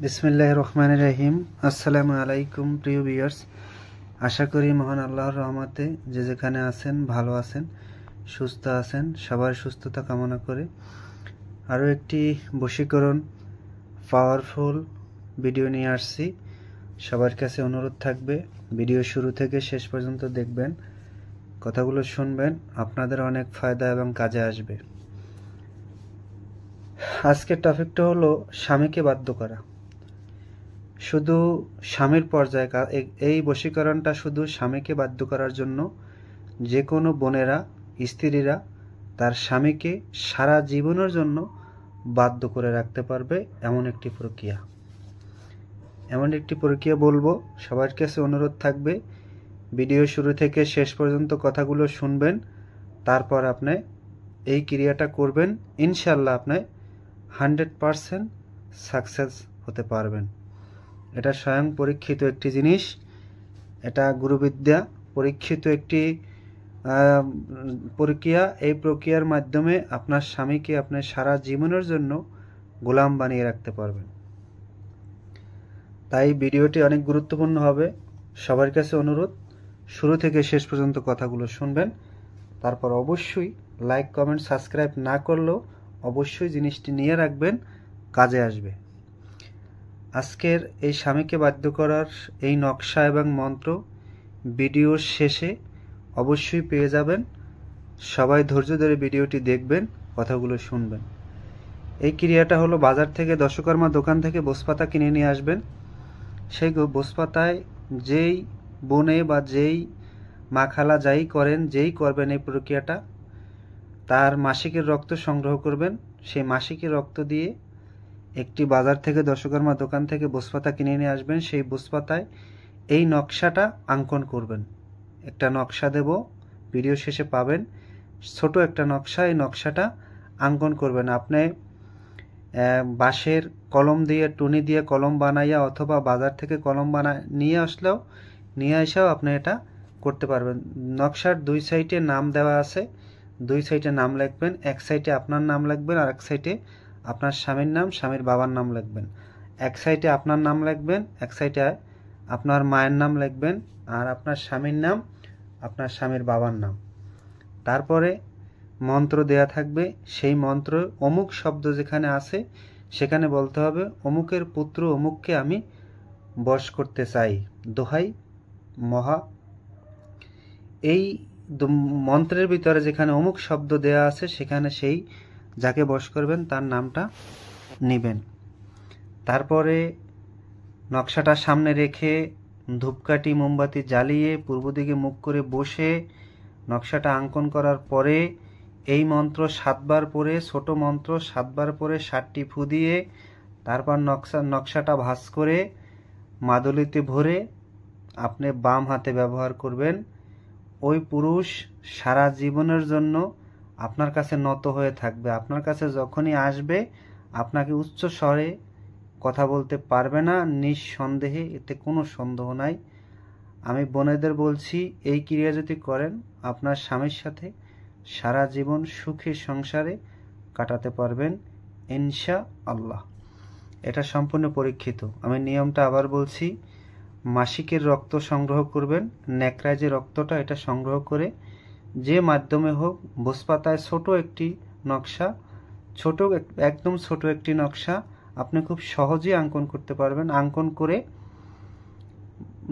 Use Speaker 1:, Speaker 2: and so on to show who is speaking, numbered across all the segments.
Speaker 1: বিসমিল্লাহির রহমানির রহিম। আসসালামু আলাইকুম প্রিয় ভিউয়ার্স, আশা করি মহান আল্লাহর রহমতে যে যেখানে আছেন ভালো আছেন, সুস্থ আছেন। সবার সুস্থতা কামনা করে আরও একটি বশীকরণ পাওয়ারফুল ভিডিও নিয়ে আসছি। সবার কাছে অনুরোধ থাকবে ভিডিও শুরু থেকে শেষ পর্যন্ত দেখবেন, কথাগুলো শুনবেন, আপনাদের অনেক ফায়দা এবং কাজে আসবে। আজকের টপিকটা হলো স্বামীকে বাধ্য করা। শুধু স্বামীর পর্যায়ে এই বশীকরণটা শুধু স্বামীকে বাধ্য করার জন্য। যে কোনো বোনেরা, স্ত্রীরা তার স্বামীকে সারা জীবনের জন্য বাধ্য করে রাখতে পারবে এমন একটি প্রক্রিয়া বলবো। সবার কাছে অনুরোধ থাকবে ভিডিও শুরু থেকে শেষ পর্যন্ত কথাগুলো শুনবেন, তারপর আপনি এই ক্রিয়াটা করবেন। ইনশাল্লাহ আপনি 100% সাকসেস হতে পারবেন। এটা স্বয়ং পরীক্ষিত একটি জিনিস, এটা গুরুবিদ্যা পরীক্ষিত একটি প্রক্রিয়া। এই প্রক্রিয়ার মাধ্যমে আপনার স্বামীকে আপনি সারা জীবনের জন্য গোলাম বানিয়ে রাখতে পারবেন। তাই ভিডিওটি অনেক গুরুত্বপূর্ণ হবে। সবার কাছে অনুরোধ শুরু থেকে শেষ পর্যন্ত কথাগুলো শুনবেন, তারপর অবশ্যই লাইক, কমেন্ট, সাবস্ক্রাইব না করলেও অবশ্যই জিনিসটি নিয়ে রাখবেন, কাজে আসবে। আজকের এই স্বামীকে বাধ্য করার এই নকশা এবং মন্ত্র ভিডিওর শেষে অবশ্যই পেয়ে যাবেন। সবাই ধৈর্য ধরে ভিডিওটি দেখবেন, কথাগুলো শুনবেন। এই ক্রিয়াটা হলো বাজার থেকে দশকর্মা দোকান থেকে বসপাতা কিনে নিয়ে আসবেন। সেই বসপাতায় যেই বনে বা যেই মা খালা যাই করেন, যেই করবেন এই প্রক্রিয়াটা, তার মাসিকের রক্ত সংগ্রহ করবেন। সেই মাসিকের রক্ত দিয়ে একটি বাজার থেকে দশকর্মা দোকান থেকে বসপাতা কিনে নিয়ে আসবেন। সেই বসপাতায় এই নকশাটা অঙ্কন করবেন। একটা নকশা দেব, ভিডিও শেষে পাবেন, ছোট একটা নকশা। এই নকশাটা অঙ্কন করবেন আপনি বাঁশের কলম দিয়ে, টুনি দিয়ে কলম বানাইয়া, অথবা বাজার থেকে কলম নিয়ে এসেও আপনি এটা করতে পারবেন। নকশার দুই সাইডে নাম দেওয়া আছে, দুই সাইডে নাম লিখবেন। এক সাইডে আপনার নাম লিখবেন, আর এক সাইডে আপনার স্বামীর নাম, স্বামীর বাবার নাম লিখবেন। এক সাইডে আপনার নাম লিখবেন, এক সাইডে আপনার মায়ের নাম লিখবেন, আর আপনার স্বামীর নাম, আপনার স্বামীর বাবার নাম। তারপরে মন্ত্র দেয়া থাকবে। সেই মন্ত্র অমুক শব্দ যেখানে আছে সেখানে বলতে হবে, অমুকের পুত্র অমুককে আমি বশ করতে চাই, দোহাই মহা। এই মন্ত্রের ভিতরে যেখানে অমুক শব্দ দেয়া আছে সেখানে সেই যাকে বশ করবেন তার নামটা নেবেন। তারপরে নকশাটা সামনে রেখে ধূপকাঠি মোমবাতি জ্বালিয়ে পূর্ব দিকে মুখ করে বসে নকশাটা অঙ্কন করার পরে এই মন্ত্র 7 বার পড়ে, ছোট মন্ত্র 7 বার পড়ে 7টি ফু দিয়ে, তারপর নকশাটা ভাঁজ করে মাদুলিতে ভরে আপনি বাম হাতে ব্যবহার করবেন। ওই পুরুষ সারা জীবনের জন্য আপনার কাছে নত হয়ে থাকবে। আপনার কাছে যখনই আসবে আপনাকে উচ্চ স্বরে কথা বলতে পারবে না, নিঃসন্দেহে, এতে কোনো সন্দেহ নাই। আমি বোনেদের বলছি, এই ক্রিয়া যদি করেন আপনার স্বামীর সাথে সারা জীবন সুখী সংসারে কাটাতে পারবেন ইনশাআল্লাহ। এটা সম্পূর্ণ পরীক্ষিত। আমি নিয়মটা আবার বলছি, মাসিকের রক্ত সংগ্রহ করবেন, ন্যাকড়ায় যে রক্তটা, এটা সংগ্রহ করে যে মাধ্যমে হোক বসপাতায় ছোট একটি নকশা, একদম ছোট একটি নকশা আপনি খুব সহজেই অঙ্কন করতে পারবেন। অঙ্কন করে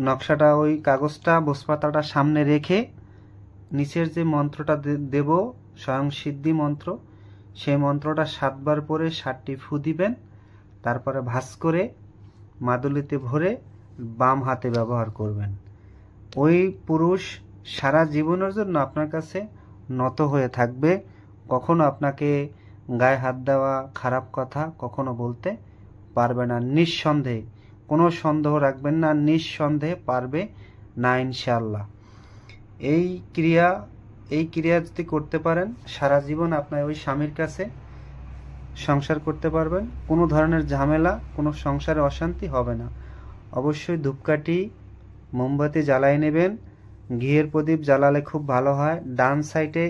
Speaker 1: নকশাটা, ওই কাগজটা, বসপাতাটা সামনে রেখে নিচের যে মন্ত্রটা দেব, স্বয়ং সিদ্ধি মন্ত্র, সেই মন্ত্রটা 7 বার পরে 7টি ফু দিবেন। তারপরে ভাঁজ করে মাদুলিতে ভরে বাম হাতে ব্যবহার করবেন। ওই পুরুষ সারা জীবনের জন্য আপনার কাছে নত হয়ে থাকবে। কখনো আপনাকে গায়ে হাত দেওয়া, খারাপ কথা কখনো বলতে পারবে না। নিঃসন্দেহে, কোনো সন্দেহ রাখবেন না, নিঃসন্দেহে পারবে না ইনশাআল্লাহ। এই ক্রিয়া যদি করতে পারেন সারা জীবন আপনার ওই স্বামীর কাছে সংসার করতে পারবেন। কোনো ধরনের ঝামেলা, কোনো সংসারে অশান্তি হবে না। অবশ্যই ধূপকাঠি মোমবাতি জ্বালাই নেবেন। ঘিয়ের প্রদীপ জ্বালালে খুব ভালো হয়। ডান সাইডে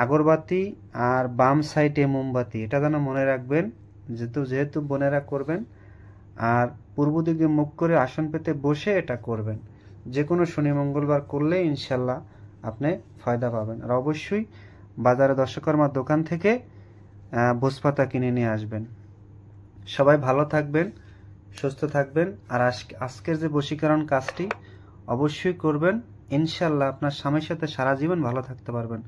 Speaker 1: আগরবাতি আর বাম সাইডে মোমবাতি, এটা যেন মনে রাখবেন। যেহেতু বোনেরা করবেন, আর পূর্ব দিকে মুখ করে আসন পেতে বসে এটা করবেন। যে কোনো শনি মঙ্গলবার করলে ইনশাল্লাহ আপনি ফায়দা পাবেন। আর অবশ্যই বাজারে দশকর্মার দোকান থেকে ভোজপাতা কিনে নিয়ে আসবেন। সবাই ভালো থাকবেন, সুস্থ থাকবেন। আর আজকের যে বশীকরণ কাজটি অবশ্যই করবেন, ইনশাল্লাহ আপনার স্বামীর সাথে সারা জীবন ভালো থাকতে পারবেন।